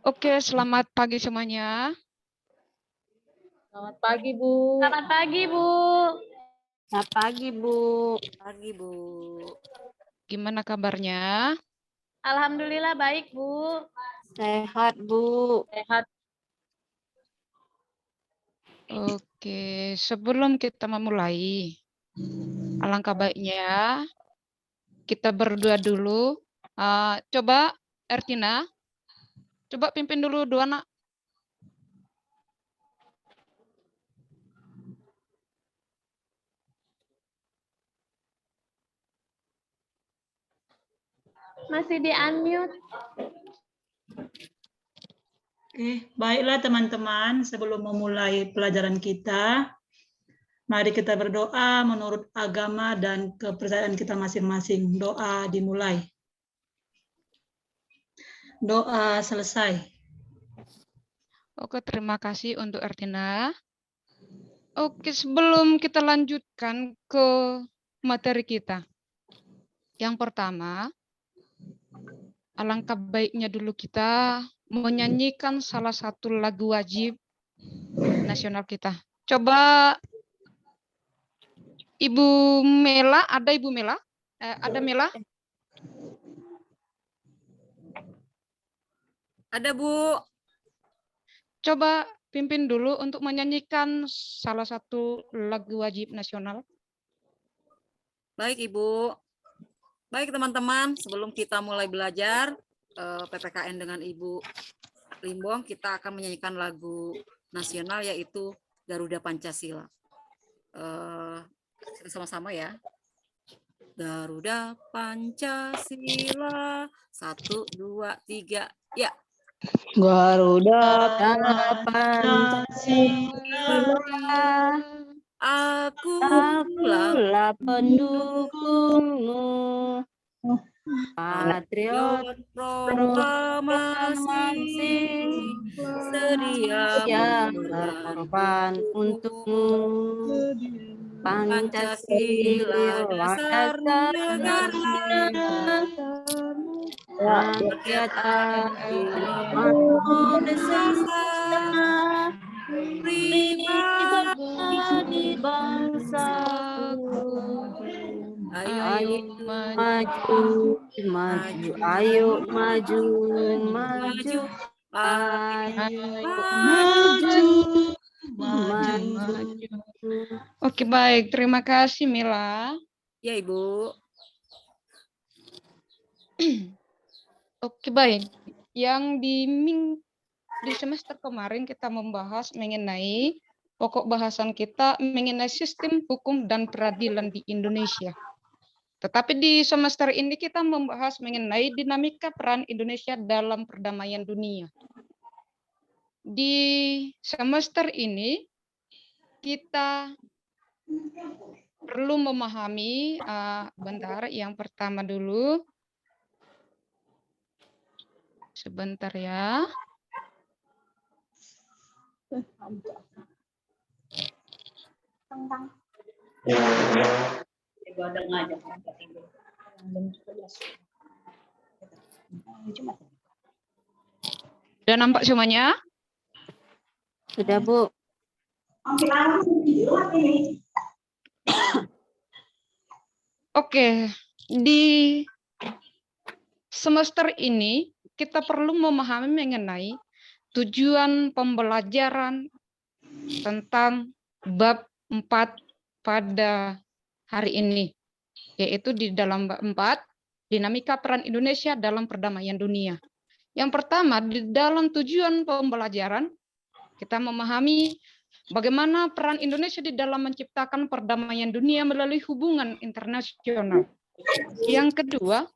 Oke, selamat pagi semuanya. Selamat pagi, Bu. Selamat pagi, Bu. Selamat pagi, Bu. Pagi, Bu. Gimana kabarnya? Alhamdulillah baik, Bu. Sehat, Bu. Sehat. Oke, sebelum kita memulai, alangkah baiknya kita berdua dulu. Coba Ertina, coba pimpin dulu dua anak. Masih di-unmute. Oke, baiklah teman-teman, sebelum memulai pelajaran kita, mari kita berdoa menurut agama dan kepercayaan kita masing-masing. Doa dimulai. Doa selesai. Oke, terima kasih untuk Ertina. Oke, sebelum kita lanjutkan ke materi kita. Yang pertama, alangkah baiknya dulu kita menyanyikan salah satu lagu wajib nasional kita. Coba Ibu Mela, ada Ibu Mela? Ada Mela? Ada, Bu. Coba pimpin dulu untuk menyanyikan salah satu lagu wajib nasional. Baik, Ibu. Baik, teman-teman. Sebelum kita mulai belajar PPKN dengan Ibu Limbong, kita akan menyanyikan lagu nasional yaitu Garuda Pancasila. Kita sama-sama ya. Garuda Pancasila. 1, 2, 3. Ya. Garuda Pancasila, akulah pendukungmu, patriot proklamasi, sedia yang berkorban berkorban untukmu. Pancasila dasar negara, rakyat adil Indonesia, pribadi bangsaku. Ayo Maju, maju, ayo maju, maju, ayo maju. Oke, baik. Terima kasih, Mila. Ya, Ibu. Oke, baik. Yang di semester kemarin kita membahas mengenai pokok bahasan kita mengenai sistem hukum dan peradilan di Indonesia. Tetapi di semester ini kita membahas mengenai dinamika peran Indonesia dalam perdamaian dunia. Di semester ini kita perlu memahami, bentar, yang pertama dulu. Sebentar ya. Sudah nampak semuanya? Sudah, Bu. Oke, di semester ini kita perlu memahami mengenai tujuan pembelajaran tentang bab 4 pada hari ini, yaitu di dalam bab 4, dinamika peran Indonesia dalam perdamaian dunia. Yang pertama, di dalam tujuan pembelajaran, kita memahami bagaimana peran Indonesia di dalam menciptakan perdamaian dunia melalui hubungan internasional. Yang kedua,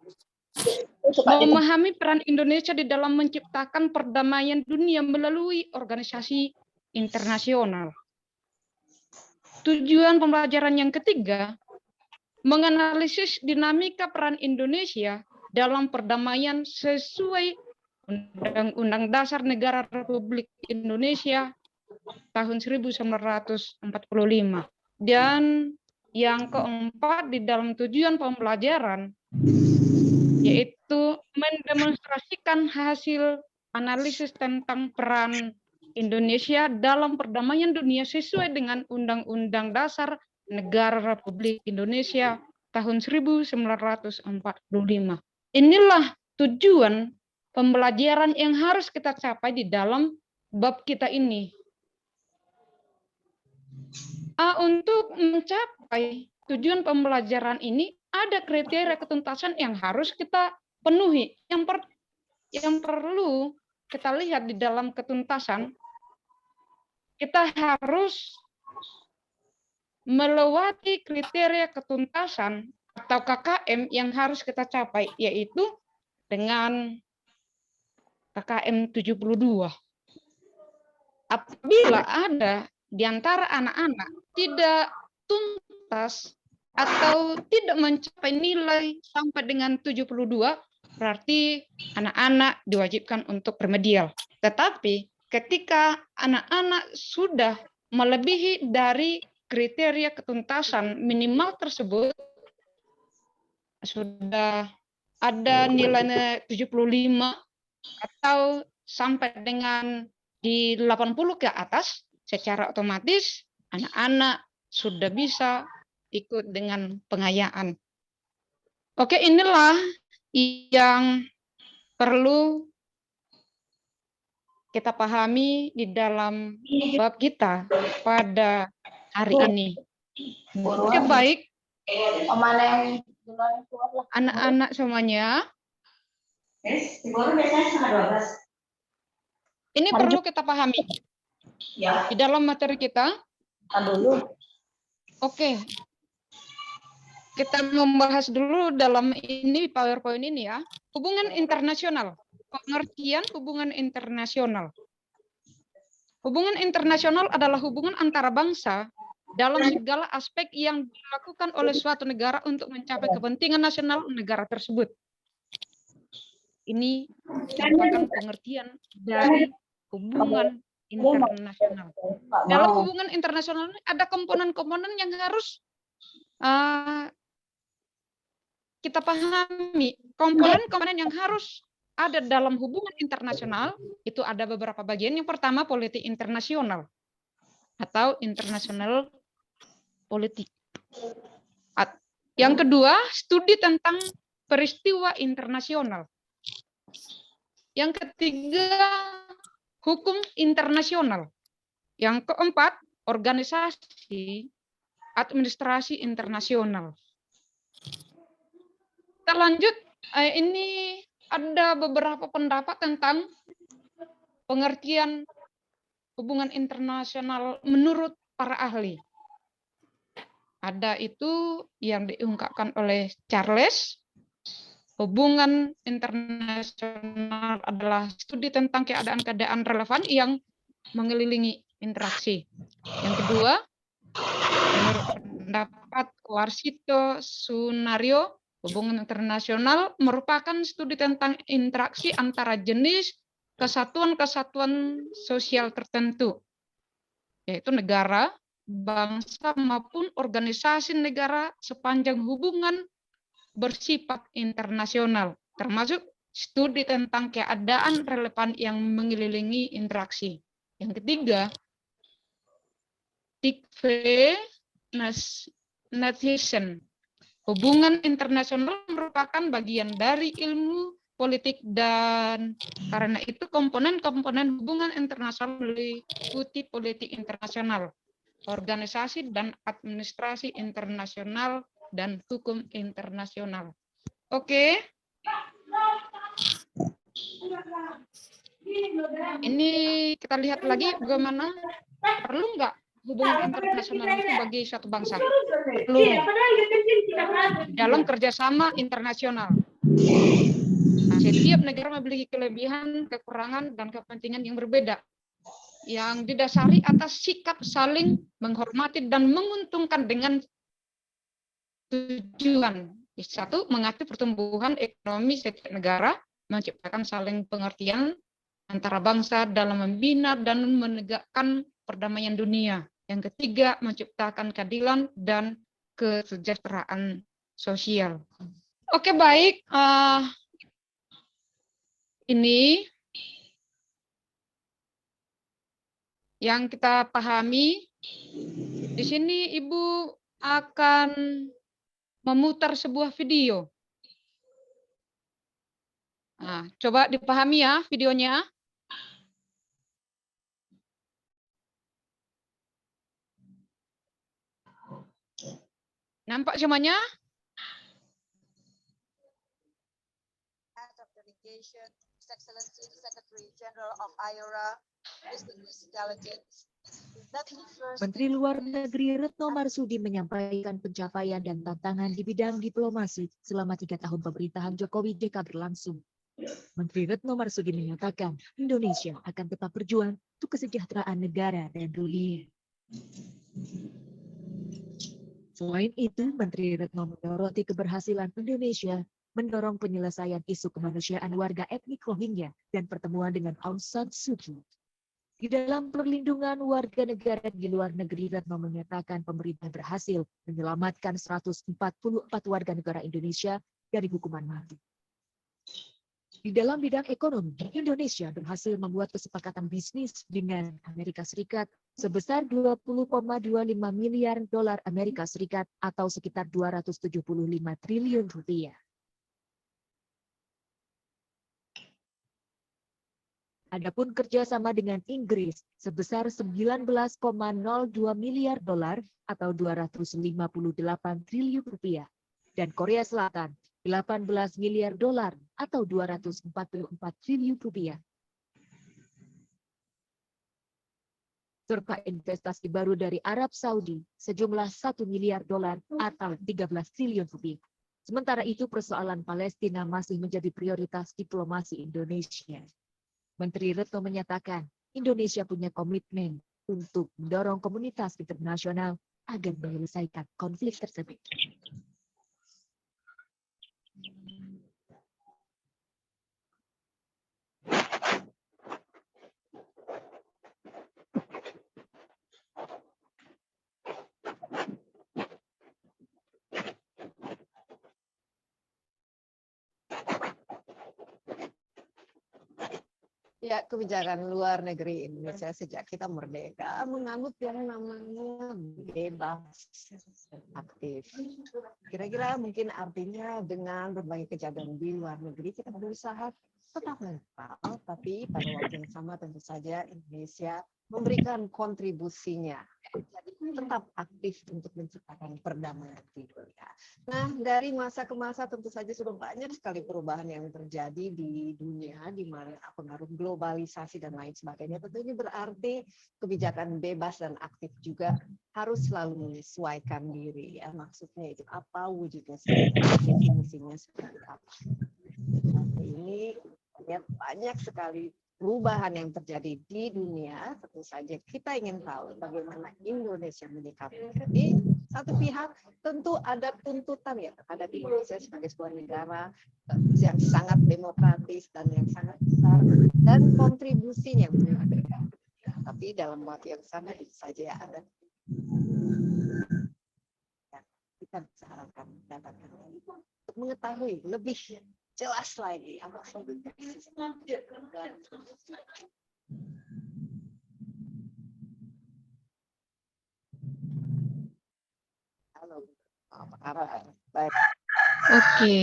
memahami peran Indonesia di dalam menciptakan perdamaian dunia melalui organisasi internasional. Tujuan pembelajaran yang ketiga, menganalisis dinamika peran Indonesia dalam perdamaian sesuai Undang-Undang Dasar Negara Republik Indonesia tahun 1945. Dan yang keempat di dalam tujuan pembelajaran yaitu mendemonstrasikan hasil analisis tentang peran Indonesia dalam perdamaian dunia sesuai dengan Undang-Undang Dasar Negara Republik Indonesia tahun 1945. Inilah tujuan pembelajaran yang harus kita capai di dalam bab kita ini. Untuk mencapai tujuan pembelajaran ini ada kriteria ketuntasan yang harus kita penuhi. Yang perlu kita lihat di dalam ketuntasan, kita harus melewati kriteria ketuntasan atau KKM yang harus kita capai, yaitu dengan KKM 72. Apabila ada di antara anak-anak tidak tuntas atau tidak mencapai nilai sampai dengan 72, berarti anak-anak diwajibkan untuk remedial. Tetapi ketika anak-anak sudah melebihi dari kriteria ketuntasan minimal tersebut, sudah ada nilainya 75 atau sampai dengan di 80 ke atas, secara otomatis anak-anak sudah bisa ikut dengan pengayaan. Oke, inilah yang perlu kita pahami di dalam bab kita pada hari ini. Oke, baik. Anak-anak semuanya, ini perlu kita pahami di dalam materi kita. Oke, kita membahas dulu dalam ini PowerPoint ini ya. Hubungan internasional, pengertian hubungan internasional. Hubungan internasional adalah hubungan antara bangsa dalam segala aspek yang dilakukan oleh suatu negara untuk mencapai kepentingan nasional negara tersebut. Ini merupakan pengertian dari hubungan internasional. Dalam hubungan internasional ini ada komponen-komponen yang harus kita pahami. Komponen-komponen yang harus ada dalam hubungan internasional itu ada beberapa bagian. Yang pertama, politik internasional atau international politik. Yang kedua, studi tentang peristiwa internasional. Yang ketiga, hukum internasional. Yang keempat, organisasi administrasi internasional. Kita lanjut, ini ada beberapa pendapat tentang pengertian hubungan internasional menurut para ahli. Ada itu yang diungkapkan oleh Charles. Hubungan internasional adalah studi tentang keadaan-keadaan relevan yang mengelilingi interaksi. Yang kedua, menurut pendapat Warsito Sunario, hubungan internasional merupakan studi tentang interaksi antara jenis kesatuan-kesatuan sosial tertentu, yaitu negara, bangsa, maupun organisasi negara sepanjang hubungan bersifat internasional, termasuk studi tentang keadaan relevan yang mengelilingi interaksi. Yang ketiga, nation. Hubungan internasional merupakan bagian dari ilmu politik dan karena itu komponen-komponen hubungan internasional meliputi politik internasional, organisasi dan administrasi internasional, dan hukum internasional. Oke. Ini kita lihat lagi bagaimana perlu nggak hubungan internasional itu bagi suatu bangsa. Perlu dalam kerjasama internasional. Nah, setiap negara memiliki kelebihan, kekurangan, dan kepentingan yang berbeda, yang didasari atas sikap saling menghormati dan menguntungkan dengan tujuan. Satu, mengatur pertumbuhan ekonomi setiap negara, menciptakan saling pengertian antara bangsa dalam membina dan menegakkan perdamaian dunia. Yang ketiga, menciptakan keadilan dan kesejahteraan sosial. Oke, baik. Ini yang kita pahami, di sini Ibu akan memutar sebuah video. Nah, coba dipahami ya videonya. Nampak semuanya? Head of Delegation, His Excellency the Secretary General of IORA, distinguished delegates. Let me first Menteri Luar Negeri Retno Marsudi menyampaikan pencapaian dan tantangan di bidang diplomasi selama 3 tahun pemerintahan Jokowi JK berlangsung. Menteri Retno Marsudi menyatakan Indonesia akan tetap berjuang untuk kesejahteraan negara dan dunia. Selain itu, Menteri Retno menyoroti keberhasilan Indonesia mendorong penyelesaian isu kemanusiaan warga etnik Rohingya dan pertemuan dengan Aung San Suu Kyi. Di dalam perlindungan warga negara di luar negeri, Retno menyatakan pemerintah berhasil menyelamatkan 144 warga negara Indonesia dari hukuman mati. Di dalam bidang ekonomi, Indonesia berhasil membuat kesepakatan bisnis dengan Amerika Serikat sebesar 20,25 miliar dolar Amerika Serikat atau sekitar 275 triliun rupiah. Adapun kerjasama dengan Inggris sebesar 19,02 miliar dolar atau 258 triliun rupiah dan Korea Selatan 18 miliar dolar atau 244 triliun rupiah. Serta investasi baru dari Arab Saudi sejumlah 1 miliar dolar atau 13 triliun rupiah. Sementara itu persoalan Palestina masih menjadi prioritas diplomasi Indonesia. Menteri Retno menyatakan Indonesia punya komitmen untuk mendorong komunitas internasional agar menyelesaikan konflik tersebut. Ya, kebijakan luar negeri Indonesia sejak kita merdeka menganut yang namanya bebas dan aktif. Kira-kira mungkin artinya dengan berbagai kejadian di luar negeri kita berusaha tetap netral, tapi pada waktu yang sama tentu saja Indonesia memberikan kontribusinya. Jadi tetap aktif untuk menciptakan perdamaian di dunia. Nah, dari masa ke masa tentu saja sudah banyak sekali perubahan yang terjadi di dunia, di mana pengaruh globalisasi dan lain sebagainya. Tentunya berarti kebijakan bebas dan aktif juga harus selalu menyesuaikan diri. Ya, maksudnya itu apa wujudnya, definisinya seperti apa. Nah, ini lihat banyak sekali perubahan yang terjadi di dunia. Tentu saja kita ingin tahu bagaimana Indonesia menyikapi. Di satu pihak tentu ada tuntutan ya terhadap Indonesia sebagai sebuah negara yang sangat demokratis dan yang sangat besar dan kontribusinya ada. Tapi dalam waktu yang sama itu saja ada kita bisa harapkan mendapatkan untuk mengetahui lebih jelas lagi apa halo apa kabar? Baik. Oke.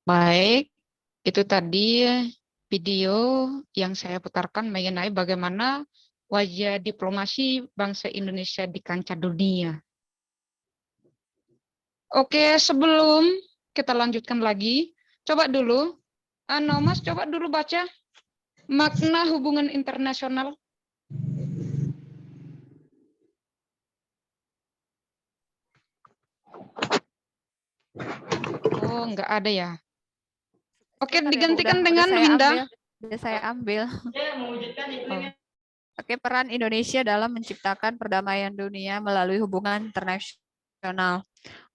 Baik, itu tadi video yang saya putarkan mengenai bagaimana wajah diplomasi bangsa Indonesia di kancah dunia. Oke, sebelum kita lanjutkan lagi, coba dulu, Mas, coba dulu baca makna hubungan internasional. Oh, enggak ada ya. Oke, digantikan dengan Winda. Udah saya ambil. Oke, peran Indonesia dalam menciptakan perdamaian dunia melalui hubungan internasional.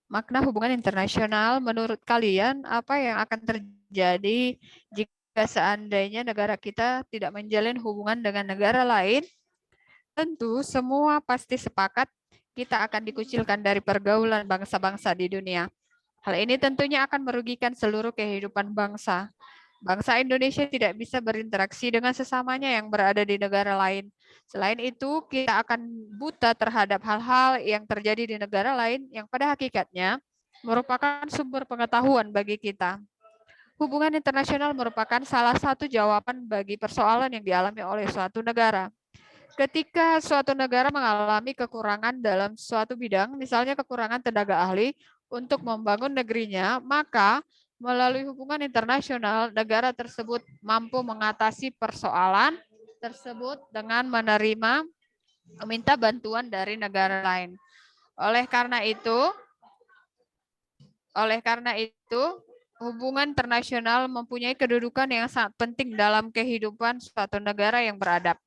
Makna hubungan internasional menurut kalian apa yang akan terjadi jika seandainya negara kita tidak menjalin hubungan dengan negara lain? Tentu semua pasti sepakat kita akan dikucilkan dari pergaulan bangsa-bangsa di dunia. Hal ini tentunya akan merugikan seluruh kehidupan bangsa. Bangsa Indonesia tidak bisa berinteraksi dengan sesamanya yang berada di negara lain. Selain itu, kita akan buta terhadap hal-hal yang terjadi di negara lain yang pada hakikatnya merupakan sumber pengetahuan bagi kita. Hubungan internasional merupakan salah satu jawaban bagi persoalan yang dialami oleh suatu negara. Ketika suatu negara mengalami kekurangan dalam suatu bidang, misalnya kekurangan tenaga ahli untuk membangun negerinya, maka melalui hubungan internasional, negara tersebut mampu mengatasi persoalan tersebut dengan meminta bantuan dari negara lain. Oleh karena itu, hubungan internasional mempunyai kedudukan yang sangat penting dalam kehidupan suatu negara yang beradab.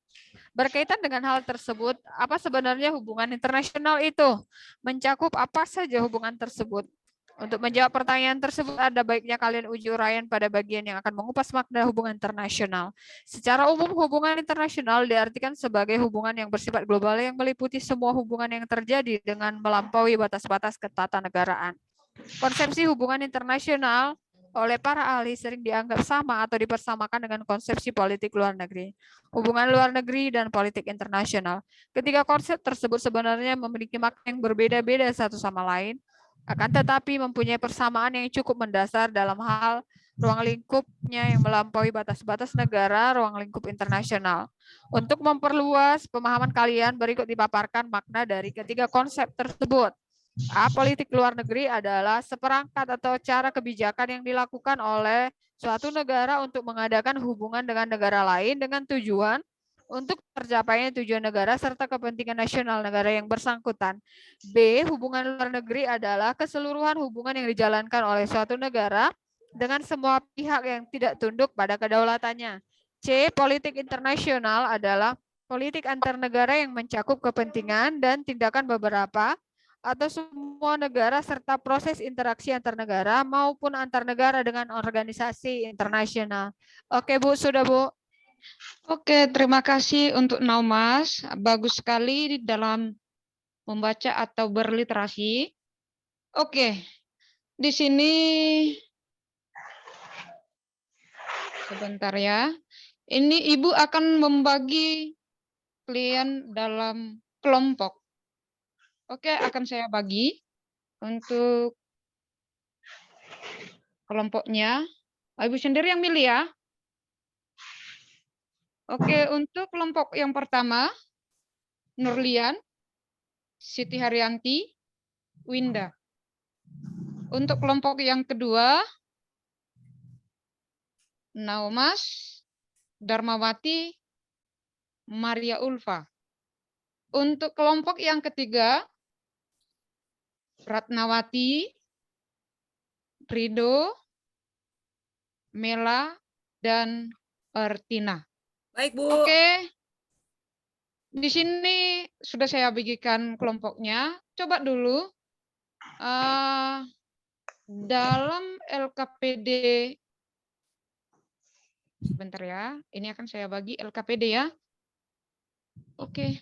Berkaitan dengan hal tersebut, apa sebenarnya hubungan internasional itu? Mencakup apa saja hubungan tersebut? Untuk menjawab pertanyaan tersebut, ada baiknya kalian uji uraian pada bagian yang akan mengupas makna hubungan internasional. Secara umum, hubungan internasional diartikan sebagai hubungan yang bersifat global yang meliputi semua hubungan yang terjadi dengan melampaui batas-batas ketatanegaraan. Konsepsi hubungan internasional oleh para ahli sering dianggap sama atau dipersamakan dengan konsepsi politik luar negeri, hubungan luar negeri, dan politik internasional. Ketiga konsep tersebut sebenarnya memiliki makna yang berbeda-beda satu sama lain, akan tetapi mempunyai persamaan yang cukup mendasar dalam hal ruang lingkupnya yang melampaui batas-batas negara, ruang lingkup internasional. Untuk memperluas pemahaman kalian, berikut dipaparkan makna dari ketiga konsep tersebut. A. Politik luar negeri adalah seperangkat atau cara kebijakan yang dilakukan oleh suatu negara untuk mengadakan hubungan dengan negara lain dengan tujuan untuk tercapainya tujuan negara serta kepentingan nasional negara yang bersangkutan. B. Hubungan luar negeri adalah keseluruhan hubungan yang dijalankan oleh suatu negara dengan semua pihak yang tidak tunduk pada kedaulatannya. C. Politik internasional adalah politik antar negara yang mencakup kepentingan dan tindakan beberapa atau semua negara serta proses interaksi antar negara maupun antar negara dengan organisasi internasional. Oke, Bu, sudah, Bu. Oke, terima kasih untuk Naumas. Bagus sekali di dalam membaca atau berliterasi. Oke, di sini sebentar ya. Ini Ibu akan membagi kalian dalam kelompok. Oke, akan saya bagi untuk kelompoknya. Ibu sendiri yang milih ya. Oke, untuk kelompok yang pertama, Nurlian, Siti Haryanti, Winda. Untuk kelompok yang kedua, Naumas, Darmawati, Maria Ulfa. Untuk kelompok yang ketiga, Ratnawati, Rido, Mela, dan Ertina. Baik, Bu. Oke, di sini sudah saya bagikan kelompoknya. Coba dulu dalam LKPD, sebentar ya, ini akan saya bagi LKPD ya. Oke.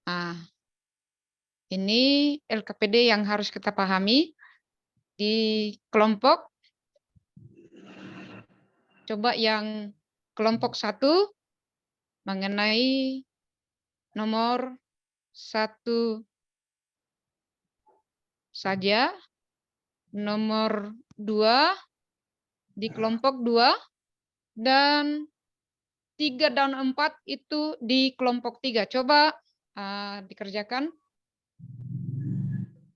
Nah, ini LKPD yang harus kita pahami di kelompok. Coba yang kelompok 1 mengenai nomor 1 saja, nomor 2 di kelompok 2, dan 3 dan 4 itu di kelompok 3. Coba dikerjakan.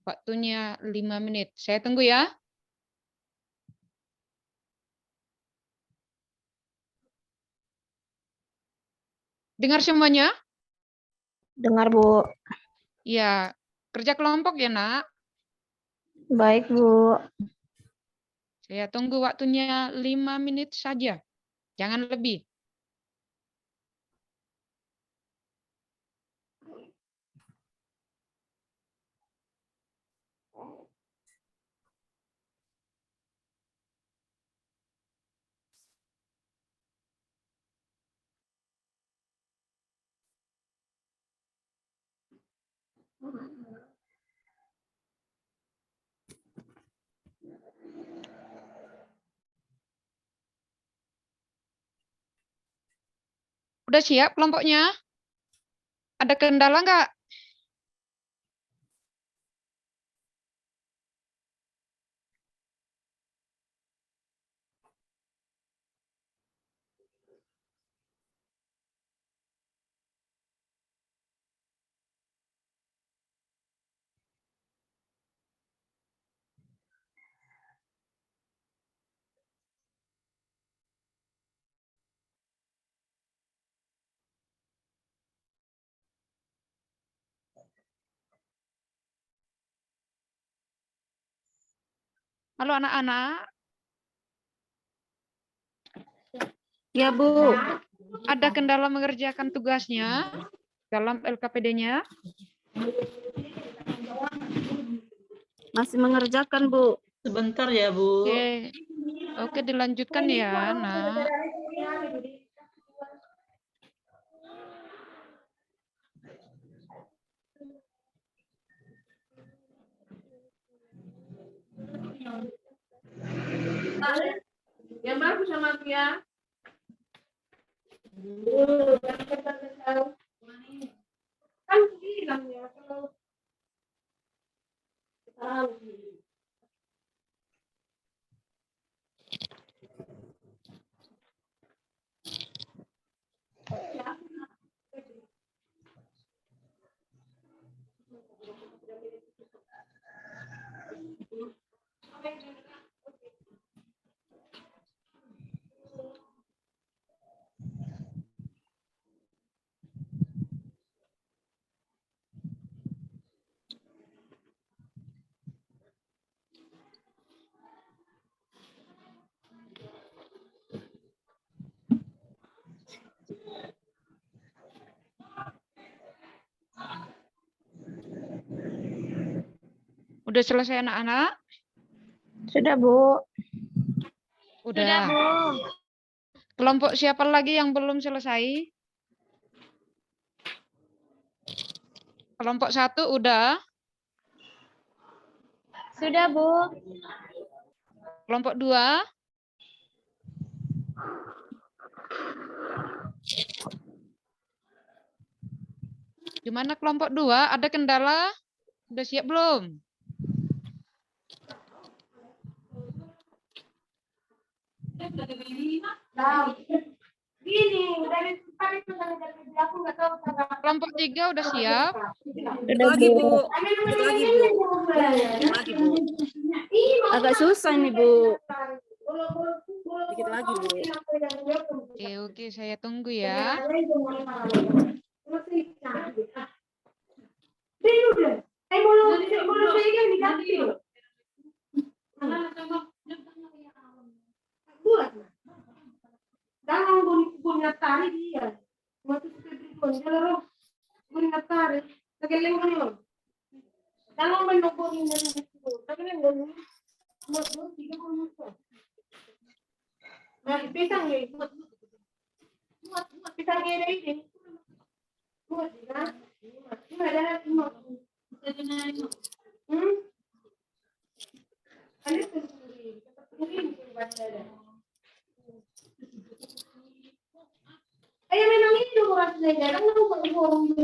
Waktunya 5 menit. Saya tunggu ya. Dengar semuanya? Dengar, Bu. Ya, kerja kelompok ya, Nak. Baik, Bu. Saya tunggu waktunya 5 menit saja. Jangan lebih. Udah siap kelompoknya? Ada kendala nggak? Halo anak-anak, Ya, Bu. ada kendala mengerjakan tugasnya dalam LKPD-nya? Masih mengerjakan, Bu. Sebentar ya, Bu. Oke, dilanjutkan ya, Nak. Yang bagus sama dia. Kan bilang ya kalau Udah selesai anak-anak? Sudah, Bu. Udah. Kelompok siapa lagi yang belum selesai? Kelompok 1 udah? Sudah, Bu. Kelompok 2? Gimana kelompok 2? Ada kendala? Udah siap belum? Kelompok 3 udah siap? Dikit lagi, Bu. Dikit lagi, Bu. Dikit lagi, Bu. Agak susah nih, Bu. Dikit lagi, Bu. Oke, saya tunggu ya.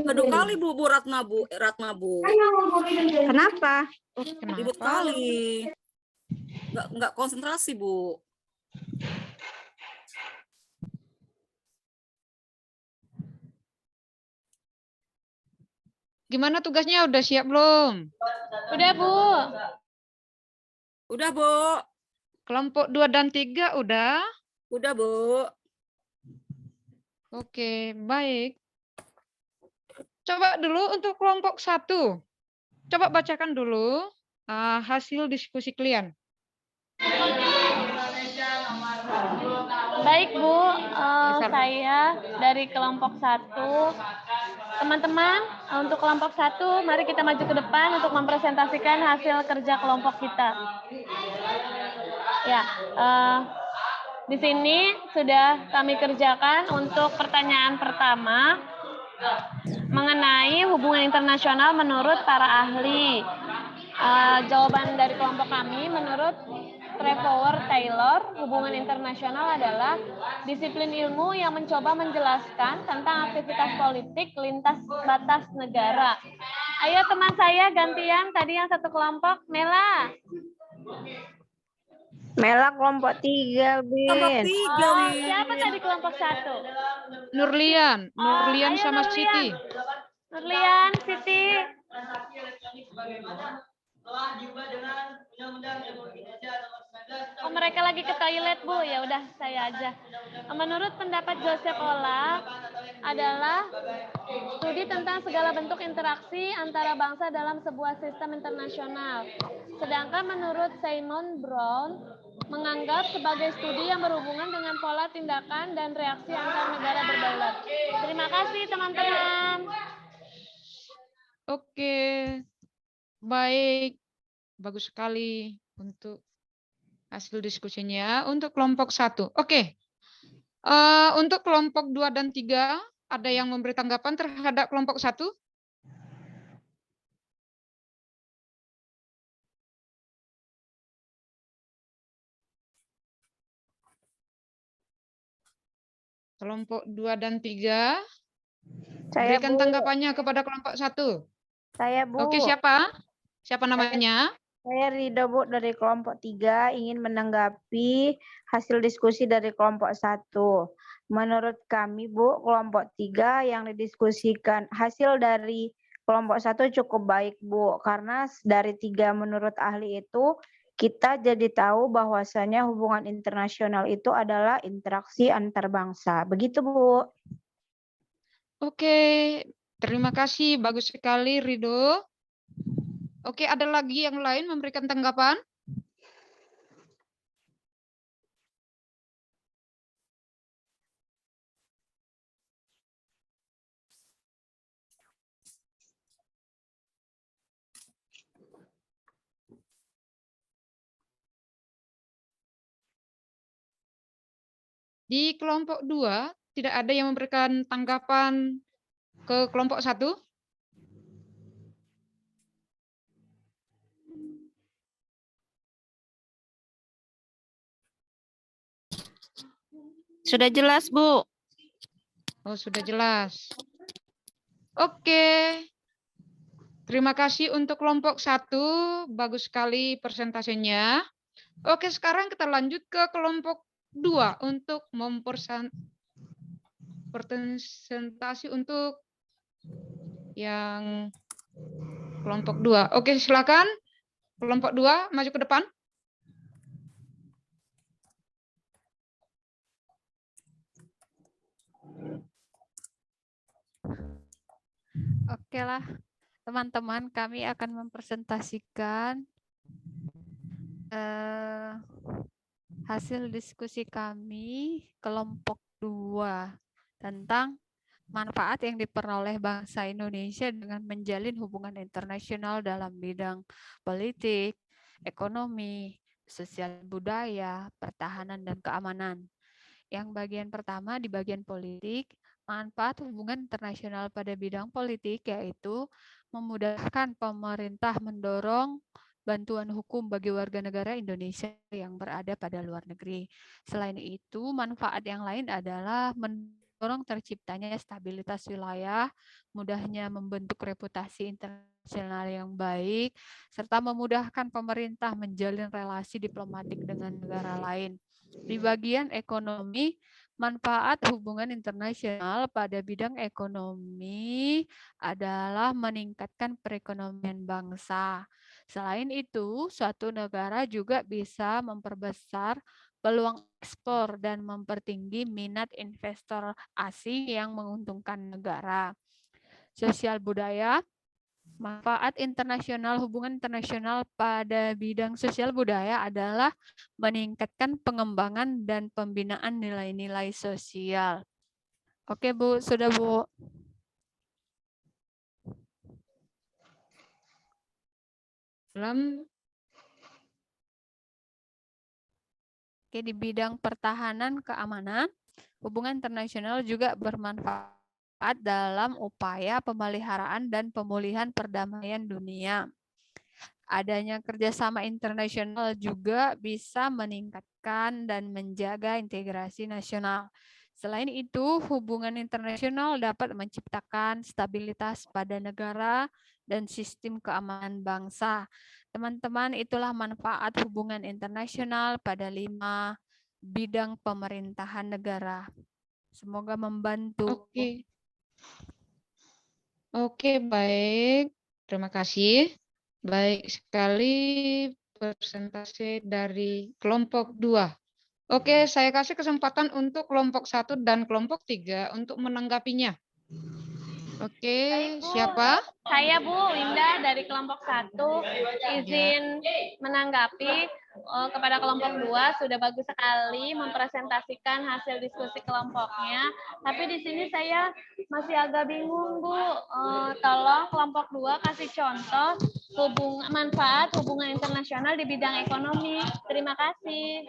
Aduh kali, Bu, Ratna, Bu. Kenapa? Ribut kali. Nggak konsentrasi, Bu. Gimana tugasnya? Udah siap belum? Udah, Bu. Udah, Bu. Kelompok 2 dan 3 udah? Udah, Bu. Oke, baik. Coba dulu untuk kelompok 1. Coba bacakan dulu hasil diskusi kalian. Baik, Bu. Saya dari kelompok 1. Teman-teman, untuk kelompok 1, mari kita maju ke depan untuk mempresentasikan hasil kerja kelompok kita. Ya, di sini sudah kami kerjakan untuk pertanyaan pertama mengenai hubungan internasional menurut para ahli. Jawaban dari kelompok kami menurut Trevor Taylor, hubungan internasional adalah disiplin ilmu yang mencoba menjelaskan tentang aktivitas politik lintas batas negara. Ayo teman saya gantian, tadi yang satu kelompok, Mela. Mela kelompok 3, Kelompok Bin. 3, Win. Siapa tadi kelompok 1? Nurlian, Nurlian Ayo sama Nurlian. Siti. Nurlian, Siti. Oh, mereka lagi ke toilet, Bu. Ya udah, saya aja. Menurut pendapat Joseph Olah adalah studi tentang segala bentuk interaksi antara bangsa dalam sebuah sistem internasional. Sedangkan menurut Simon Brown menganggap sebagai studi yang berhubungan dengan pola tindakan dan reaksi antar negara berdaulat. Terima kasih teman-teman. Oke, baik. Bagus sekali untuk hasil diskusinya untuk kelompok 1. Oke. Untuk kelompok 2 dan 3, ada yang memberi tanggapan terhadap kelompok 1? Kelompok 2 dan 3, Saya, berikan Bu. tanggapannya kepada kelompok 1. Saya, Bu. Oke, siapa? Siapa namanya? Saya Rida, Bu, dari kelompok 3 ingin menanggapi hasil diskusi dari kelompok 1. Menurut kami, Bu, kelompok 3 yang didiskusikan hasil dari kelompok 1 cukup baik, Bu. Karena dari 3 menurut ahli itu, kita jadi tahu bahwasannya hubungan internasional itu adalah interaksi antar bangsa. Begitu, Bu. Oke, terima kasih. Bagus sekali, Rido. Oke, ada lagi yang lain memberikan tanggapan? Di kelompok 2, tidak ada yang memberikan tanggapan ke kelompok 1? Sudah jelas, Bu. Oh, sudah jelas. Oke. Terima kasih untuk kelompok 1. Bagus sekali presentasinya. Oke, sekarang kita lanjut ke kelompok 2 untuk presentasi untuk yang kelompok 2. Oke, silakan. Kelompok 2 maju ke depan. Oke lah, teman-teman, kami akan mempresentasikan hasil diskusi kami kelompok 2 tentang manfaat yang diperoleh bangsa Indonesia dengan menjalin hubungan internasional dalam bidang politik, ekonomi, sosial budaya, pertahanan, dan keamanan. Yang bagian pertama di bagian politik, manfaat hubungan internasional pada bidang politik yaitu memudahkan pemerintah mendorong bantuan hukum bagi warga negara Indonesia yang berada pada luar negeri. Selain itu, manfaat yang lain adalah mendorong terciptanya stabilitas wilayah, mudahnya membentuk reputasi internasional yang baik, serta memudahkan pemerintah menjalin relasi diplomatik dengan negara lain. Di bagian ekonomi, manfaat hubungan internasional pada bidang ekonomi adalah meningkatkan perekonomian bangsa. Selain itu, suatu negara juga bisa memperbesar peluang ekspor dan mempertinggi minat investor asing yang menguntungkan negara. Sosial budaya, manfaat internasional, hubungan internasional pada bidang sosial budaya adalah meningkatkan pengembangan dan pembinaan nilai-nilai sosial. Oke, Bu, sudah, Bu. Oke, di bidang pertahanan keamanan, hubungan internasional juga bermanfaat dalam upaya pemeliharaan dan pemulihan perdamaian dunia. Adanya kerjasama internasional juga bisa meningkatkan dan menjaga integrasi nasional. Selain itu, hubungan internasional dapat menciptakan stabilitas pada negara dan sistem keamanan bangsa. Teman-teman, itulah manfaat hubungan internasional pada 5 bidang pemerintahan negara. Semoga membantu. Oke, baik. Terima kasih. Baik sekali persentase dari kelompok 2. Oke, saya kasih kesempatan untuk kelompok 1 dan kelompok 3 untuk menanggapinya. Oke, Baik, Bu. siapa? Saya Bu Winda dari kelompok 1 izin menanggapi kepada kelompok 2 sudah bagus sekali mempresentasikan hasil diskusi kelompoknya. Tapi di sini saya masih agak bingung Bu. Tolong kelompok 2 kasih contoh manfaat hubungan internasional di bidang ekonomi. Terima kasih.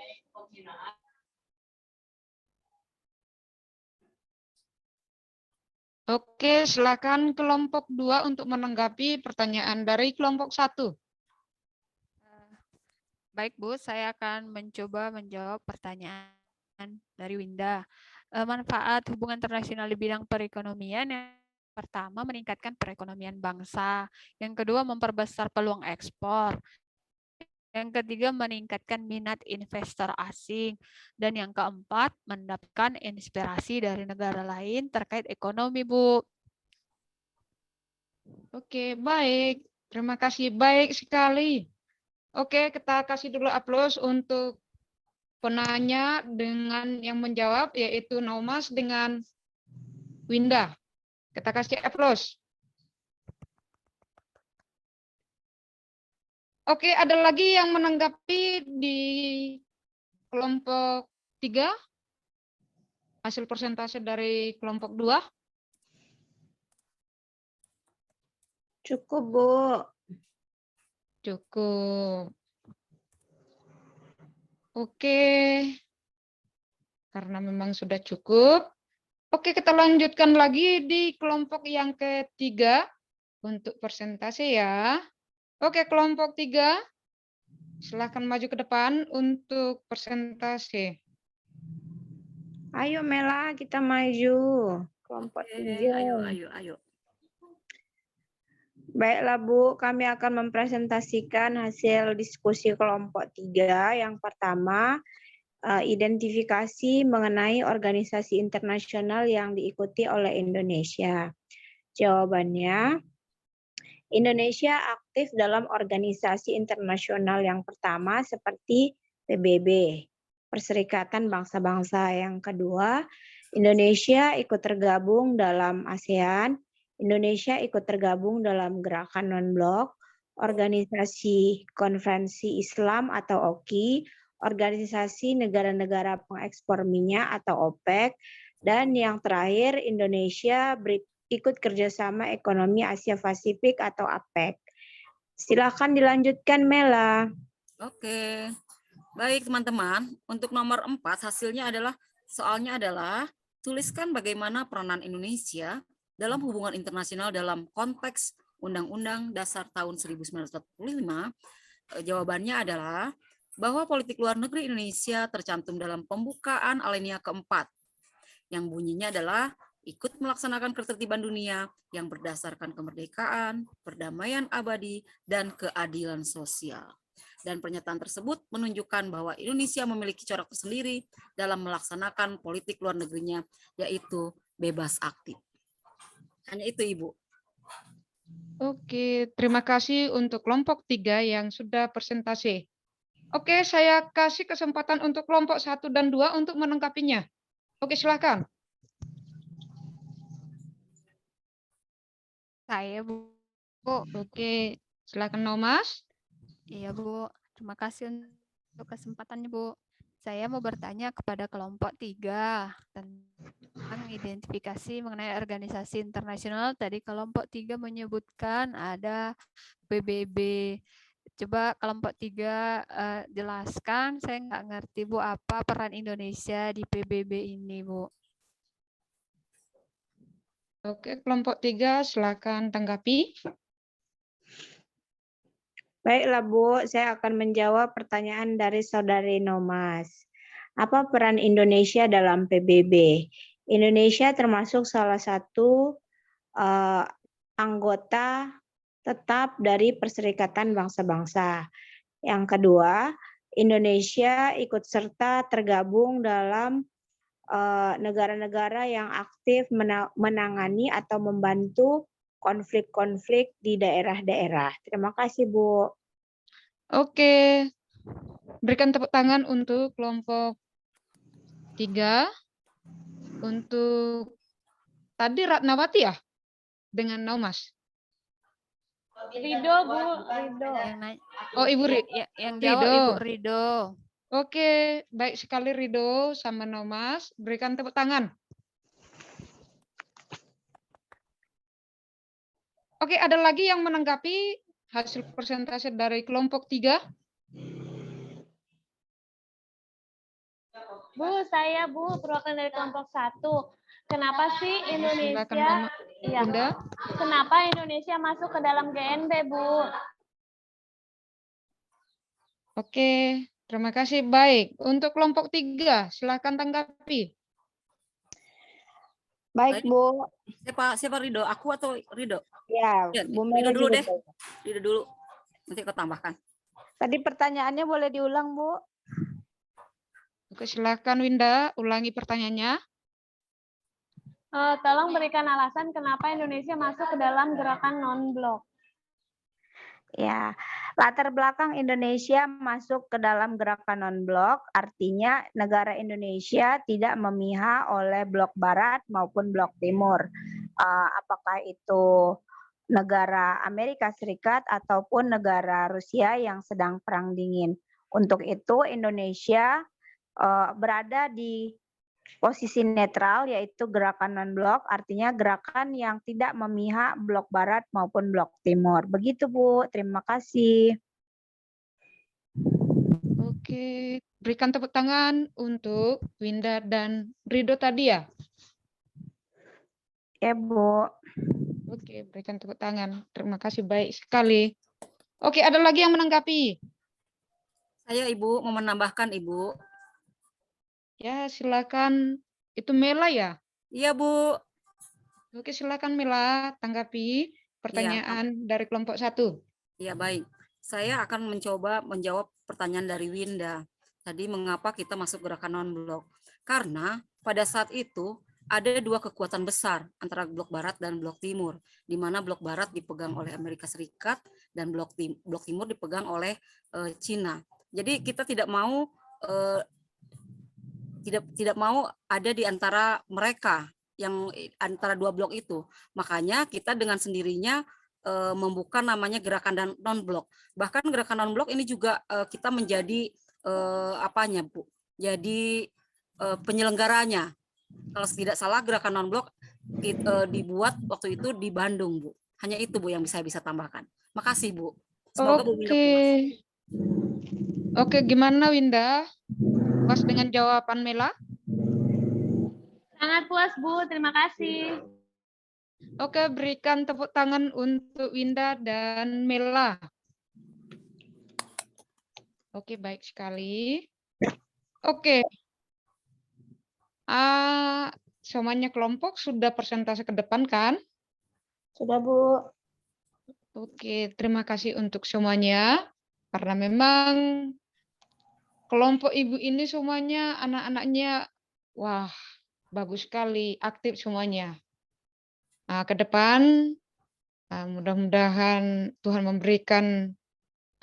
Oke, silakan kelompok 2 untuk menanggapi pertanyaan dari kelompok 1. Baik Bu, saya akan mencoba menjawab pertanyaan dari Winda. Manfaat hubungan internasional di bidang perekonomian yang pertama meningkatkan perekonomian bangsa, yang kedua memperbesar peluang ekspor, yang ketiga meningkatkan minat investor asing, dan yang keempat mendapatkan inspirasi dari negara lain terkait ekonomi, Bu. Oke, baik. Terima kasih, baik sekali. Oke, kita kasih dulu aplaus untuk penanya dengan yang menjawab, yaitu Naumas dengan Winda. Kita kasih aplaus. Oke, ada lagi yang menanggapi di kelompok 3? Hasil persentase dari kelompok 2? Cukup, Bu. Cukup. Oke. Karena memang sudah cukup. Oke, kita lanjutkan lagi di kelompok yang ketiga untuk persentase ya. Oke, kelompok 3. Silakan maju ke depan untuk persentase. Ayo Mela, kita maju. Kelompok 3. Ayo. Baiklah Bu, kami akan mempresentasikan hasil diskusi kelompok 3. Yang pertama, identifikasi mengenai organisasi internasional yang diikuti oleh Indonesia. Jawabannya, Indonesia aktif dalam organisasi internasional yang pertama seperti PBB, Perserikatan Bangsa-Bangsa. Yang kedua, Indonesia ikut tergabung dalam ASEAN, Indonesia ikut tergabung dalam Gerakan Non-Blok, Organisasi Konferensi Islam atau OKI, Organisasi Negara-Negara Pengekspor Minyak atau OPEC, dan yang terakhir Indonesia ikut kerjasama ekonomi Asia Pasifik atau APEC. Silakan dilanjutkan Mela. Oke. Baik teman-teman, untuk nomor 4 soalnya adalah tuliskan bagaimana peranan Indonesia dalam hubungan internasional dalam konteks Undang-Undang Dasar tahun 1945. Jawabannya adalah bahwa politik luar negeri Indonesia tercantum dalam pembukaan alinea keempat, yang bunyinya adalah ikut melaksanakan ketertiban dunia yang berdasarkan kemerdekaan, perdamaian abadi, dan keadilan sosial. Dan pernyataan tersebut menunjukkan bahwa Indonesia memiliki corak tersendiri dalam melaksanakan politik luar negerinya, yaitu bebas aktif. Hanya itu, Ibu. Oke, terima kasih untuk kelompok 3 yang sudah presentasi. Oke, saya kasih kesempatan untuk kelompok 1 dan 2 untuk menanggapinya. Oke, silakan. Saya, Bu. Oke, silakan Naumas. Iya, Bu. Terima kasih untuk kesempatannya, Bu. Saya mau bertanya kepada kelompok 3 tentang identifikasi mengenai organisasi internasional. Tadi kelompok 3 menyebutkan ada PBB. Coba kelompok 3 jelaskan, saya nggak ngerti, Bu, apa peran Indonesia di PBB ini, Bu. Oke, kelompok 3 silakan tanggapi. Baiklah Bu, saya akan menjawab pertanyaan dari Saudari Nomas. Apa peran Indonesia dalam PBB? Indonesia termasuk salah satu anggota tetap dari Perserikatan Bangsa-Bangsa. Yang kedua, Indonesia ikut serta tergabung dalam negara-negara yang aktif menangani atau membantu konflik-konflik di daerah-daerah. Terima kasih, Bu. Oke, berikan tepuk tangan untuk kelompok 3. Untuk tadi Ratnawati ya? Dengan Nomas. Rido, Bu. Rido. Oh, Ibu Yang jawab Ibu Rido. Rido. Oke, baik sekali Rido sama Nomas. Berikan tepuk tangan. Oke, ada lagi yang menanggapi hasil persentase dari kelompok 3? Bu, saya Bu, perwakilan dari kelompok 1. Kenapa sih Indonesia? Silakan, Iya. Bunda. Kenapa Indonesia masuk ke dalam GNB, Bu? Oke, terima kasih. Baik, untuk kelompok 3, silakan tanggapi. Baik, Bu. Siapa Rido? Aku atau Rido? Ya, Ya, Bu Rido Mega dulu juga deh. boleh. Rido dulu. Nanti aku tambahkan. Tadi pertanyaannya boleh diulang, Bu? Oke, silakan Winda, ulangi pertanyaannya. Tolong berikan alasan kenapa Indonesia masuk ke dalam gerakan non-blok. Ya, latar belakang Indonesia masuk ke dalam gerakan non-blok artinya negara Indonesia tidak memihak oleh blok barat maupun blok timur. Apakah itu negara Amerika Serikat ataupun negara Rusia yang sedang perang dingin. Untuk itu Indonesia berada di posisi netral yaitu gerakan non-blok artinya gerakan yang tidak memihak blok barat maupun blok timur. Begitu Bu, terima kasih. Oke, berikan tepuk tangan untuk Winda dan Rido tadi ya. Ya Bu. Oke, berikan tepuk tangan. Terima kasih, baik sekali. Oke, ada lagi yang menanggapi? Saya Ibu mau menambahkan Ibu. Ya, silakan. Itu Mela ya? Iya, Bu. Oke, silakan Mela tanggapi pertanyaan dari kelompok 1. Iya, baik. Saya akan mencoba menjawab pertanyaan dari Winda. Tadi mengapa kita masuk gerakan non-blok? Karena pada saat itu ada dua kekuatan besar antara blok barat dan blok timur, di mana blok barat dipegang oleh Amerika Serikat dan blok timur dipegang oleh Cina. Jadi kita tidak mau tidak mau ada di antara mereka yang antara dua blok itu. Makanya kita dengan sendirinya membuka namanya gerakan dan non-blok. Bahkan gerakan non-blok ini juga kita menjadi apanya, Bu? Jadi penyelenggaranya. Kalau tidak salah gerakan non-blok dibuat waktu itu di Bandung, Bu. Hanya itu, Bu, yang bisa tambahkan. Makasih, Bu. Semoga Bu Winda puas. Oke, gimana Winda? Puas dengan jawaban Mela? Sangat puas, Bu. Terima kasih. Oke, berikan tepuk tangan untuk Winda dan Mela. Oke, baik sekali. Oke. Semuanya kelompok sudah persentase ke depan kan? Sudah, Bu. Oke, terima kasih untuk semuanya. Karena memang kelompok ibu ini semuanya anak-anaknya, wah, bagus sekali, aktif semuanya. Ke depan, mudah-mudahan Tuhan memberikan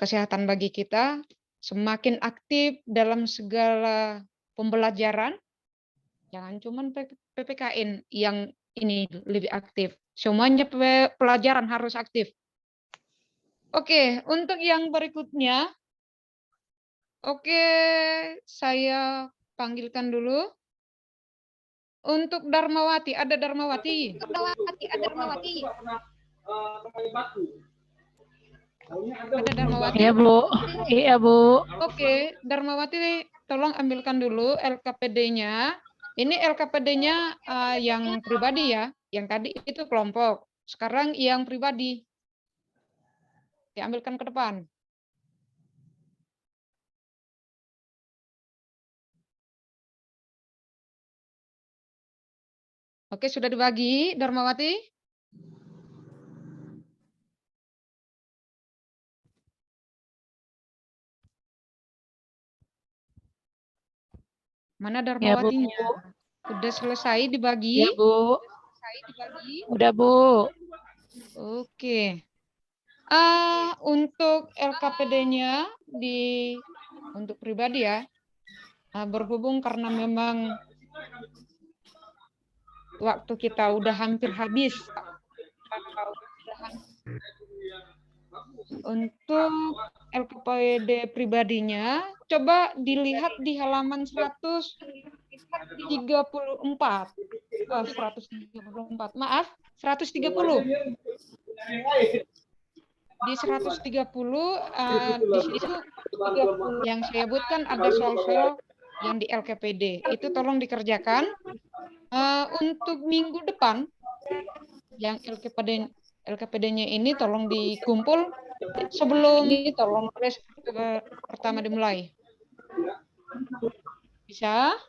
kesehatan bagi kita, semakin aktif dalam segala pembelajaran. Jangan cuma PPKN yang ini lebih aktif. Semuanya pelajaran harus aktif. Oke, untuk yang berikutnya, oke, saya panggilkan dulu. Untuk Darmawati, ada Darmawati. Ada Darmawati. Iya, Bu. Iya, Bu. Oke, Darmawati tolong ambilkan dulu LKPD-nya. Ini LKPD-nya yang pribadi ya. Yang tadi itu kelompok. Sekarang yang pribadi. Diambilkan ke depan. Oke, sudah dibagi, Darmawati? Mana Ya, Bu. Darmawatinya? Udah selesai dibagi? Ya, Bu. Udah, Bu. Oke. Untuk LKPD-nya untuk pribadi ya, berhubung karena memang waktu kita udah hampir habis. Untuk LKPD pribadinya, coba dilihat di halaman 134. 134. Maaf, 130. Di 130 di situ yang saya sebutkan ada soal-soal yang di LKPD. Itu tolong dikerjakan. Untuk minggu depan yang LKPD-nya ini tolong dikumpul sebelum tolong pertama dimulai. Bisa?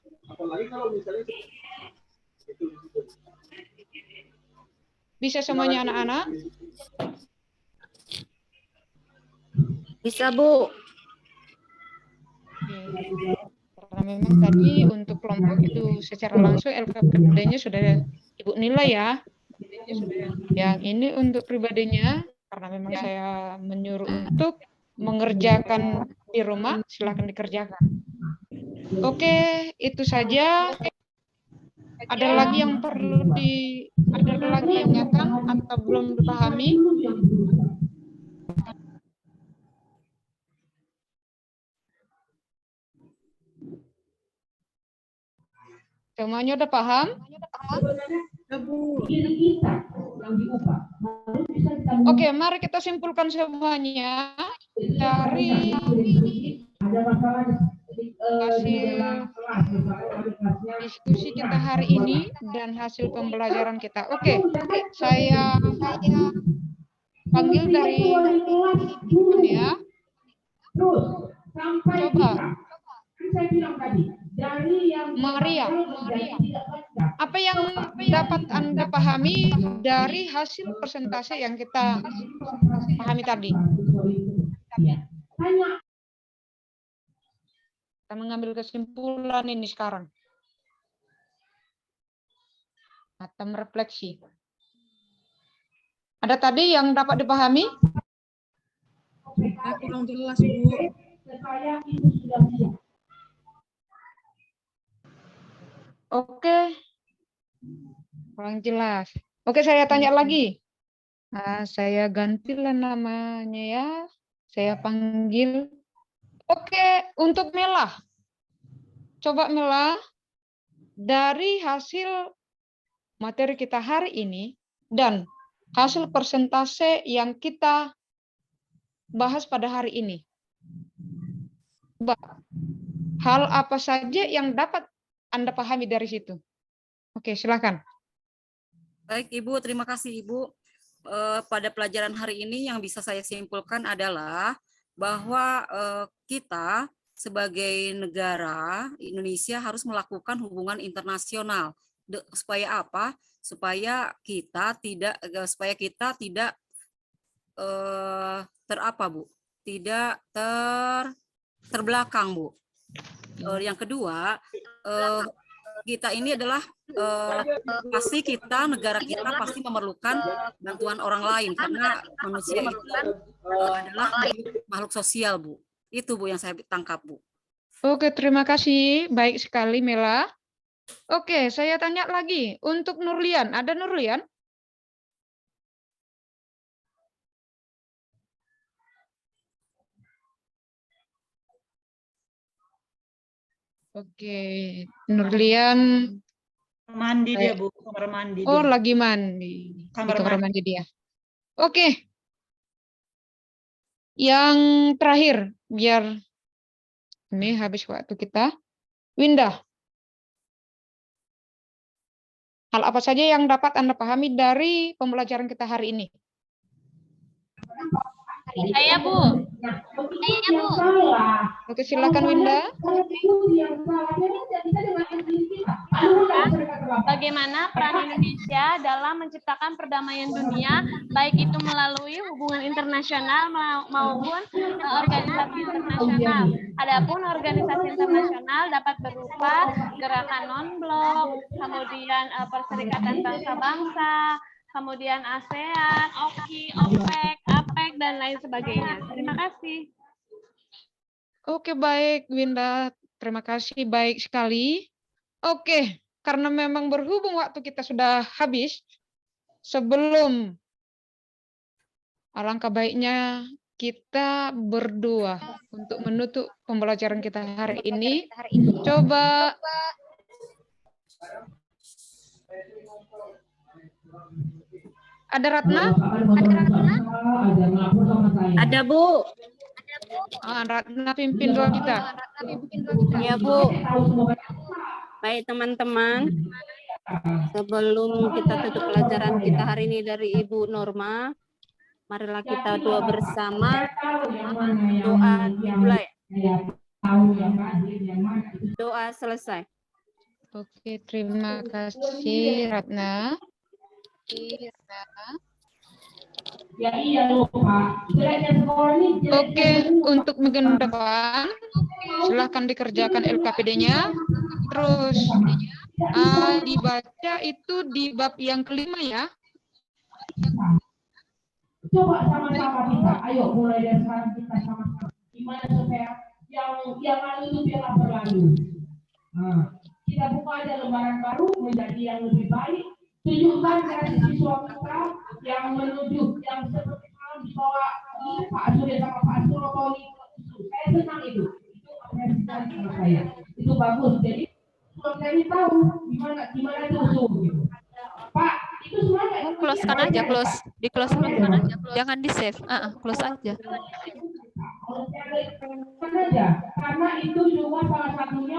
Bisa semuanya anak-anak? Bisa, Bu. Karena memang tadi untuk kelompok itu secara langsung LKPD-nya sudah Ibu nilai ya. Yang ini untuk pribadinya, karena memang saya menyuruh untuk mengerjakan di rumah, silakan dikerjakan. Oke, itu saja. Ada lagi yang perlu ada lagi yang nyata atau belum dipahami? Semuanya udah paham? Oke, mari kita simpulkan semuanya dari hasil diskusi kita hari ini dan hasil pembelajaran kita. Oke, saya panggil dari ya. Coba. Maria, apa yang dapat Anda pahami dari hasil persentase yang kita pahami tadi? Kita mengambil kesimpulan ini sekarang. Atau merefleksi. Ada tadi yang dapat dipahami? Kurang jelas, Bu. Oke, kurang jelas. Oke, saya tanya lagi. Saya gantilah namanya ya. Saya panggil. Oke, untuk Mela. Coba Mela, dari hasil materi kita hari ini dan hasil persentase yang kita bahas pada hari ini. Hal apa saja yang dapat Anda pahami dari situ? Oke, silakan. Baik, Ibu. Terima kasih, Ibu. Pada pelajaran hari ini yang bisa saya simpulkan adalah bahwa kita sebagai negara Indonesia harus melakukan hubungan internasional. Supaya apa? Supaya kita tidak Tidak terbelakang, Bu. Yang kedua, kita ini adalah negara kita pasti memerlukan bantuan orang lain karena manusia itu adalah makhluk sosial, Bu. Itu, Bu, yang saya tangkap, Bu. Oke, terima kasih. Baik sekali, Mela. Oke, saya tanya lagi. Untuk Nurlian, ada Nurlian? Oke, Nurlian. Mandi dia, Bu. Kamar mandi dia. Oh, lagi mandi. Di kamar mandi dia. Oke. Yang terakhir, biar ini habis waktu kita. Winda. Hal apa saja yang dapat Anda pahami dari pembelajaran kita hari ini? Saya, Bu. Oke, silakan Winda. Bagaimana peran Indonesia dalam menciptakan perdamaian dunia, baik itu melalui hubungan internasional maupun organisasi internasional. Adapun organisasi internasional dapat berupa gerakan non-blok, kemudian Perserikatan Bangsa-Bangsa, kemudian ASEAN, OKI, OPEC, APEC, dan lain sebagainya. Terima kasih. Oke, baik Winda. Terima kasih, baik sekali. Oke, karena memang berhubung waktu kita sudah habis, sebelum alangkah baiknya kita berdoa untuk menutup pembelajaran kita hari ini. Coba ada Ratna? Ada, Bu. Ratna pimpin doa kita. Iya, Bu. Baik, teman-teman. Sebelum kita tutup pelajaran kita hari ini dari Ibu Norma, marilah kita doa bersama. Doa dimulai. Doa selesai. Oke, terima kasih Ratna. Oke, untuk minggu depan silahkan dikerjakan LKPD-nya. Terus dibaca itu di bab yang kelima ya. Coba sama-sama kita, ayo mulai dari sekarang kita sama-sama. Gimana supaya yang lalu itu biarlah berlalu. Nah, kita buka aja lembaran baru menjadi yang lebih baik. Tunjukkan dari siswa kita yang menuju yang seperti malam dibawa Pak Surya sama Pak Surotoli. Saya senang itu apresiasi sama saya. Itu bagus. Jadi saya tahu gimana itu usul gitu. Pak, itu semuanya. Close-kan aja, close. Di close dulu. Jangan di save. Close aja. Karena itu cuma salah satunya